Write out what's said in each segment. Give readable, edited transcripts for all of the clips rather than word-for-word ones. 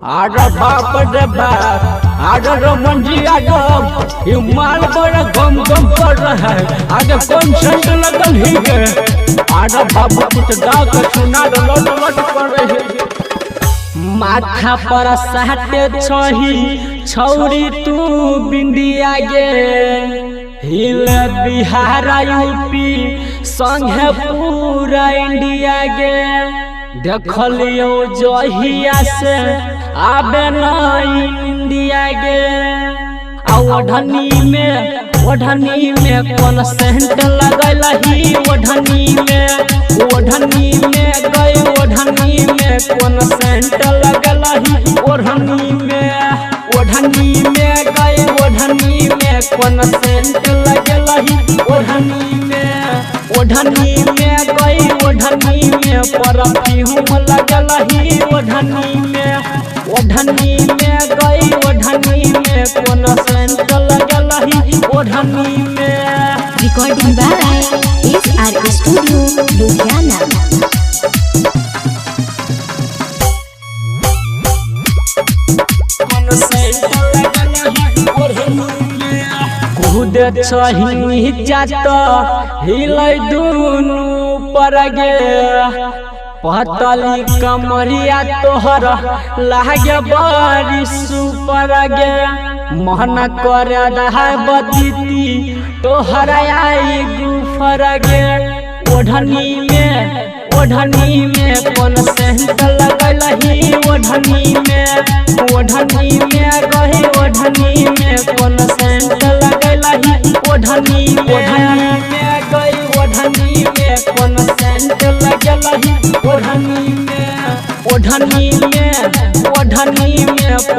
आजा बाप रे बाप, आजा रमन आजा ये माल बड़ा गम गम कर रहा है। आजा कौन सेंट लगल ही है। आजा बाबू कुछ गा के सुना लट लट कर रहे हैं। माथा पर साटे छही छौरी तू बिंदिया गे, हिल बिहार यूपी संगे पूरा इंडिया गे। देखलियो जहिया से आबे नहीं इंडिया गे। ओढ़नी में कौन सेंट लगल ही। ओढ़नी में गई ओढ़नी में कौन सेंट लगल ही। ओढ़नी में गई ओढ़नी में कौन सेंट लगल ही। ओढ़नी में गई ओढ़नी में परफ्यूम लगल ही। ओढ़नी में गई ओढ़नी में कौन सेंट लगल ही। ओढ़नी में Recording by SR Studio, Ludhiana. कूद छही जात हिलै दुनु पर गे। पतली कमरिया तोहर लागे बड़ी सुपर गे। मन कर बदीती तोहर आई गुफर गे। ओढ़नी में कौन सेंट लगल ही। ओढ़नी में गई ओढ़नी में कौन सेंट लगल ही। ओढ़नी में गई ओढ़नी में कौन सेंट लगल ही। ओढ़नी में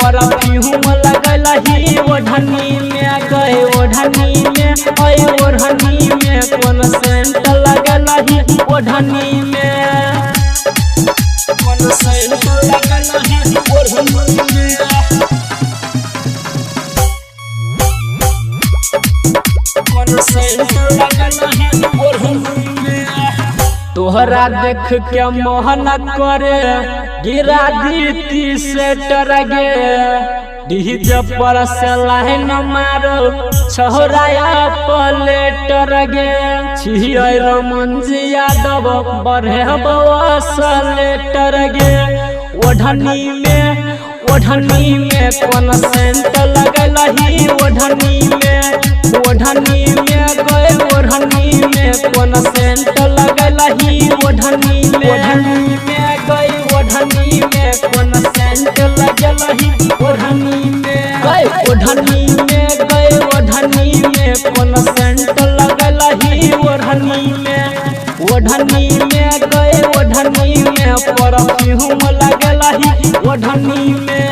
परफ्यूम लगल ही। ओढ़नी में गई ओढ़नी में कौन सेंट लगल ही। ओढ़नी में कौन सेंट लगल ही। ओढ़नी में कौन सेंट लगल ही। ओढ़नी में तोहरा देख के मोहन करे गिरा दीती से डर गे। डीजे पर से लाइन मारो छोराया पलेटर गे। छियै रमन यादव बढ़े बसलेटर गे। ओढ़नी में कौन सेंट लगल ही। ओढ़नी में गए ओढ़नी में कौन सेंट लगल ही। ओढ़नी में गई ओढ़नी में कौन सेंट लगल ही। ओढ़नी में गई ओढ़नी में कौन सेंट लगल ही। ओढ़नी में गई ओढ़नी में परफ्यूम लगल ही। ओढ़नी में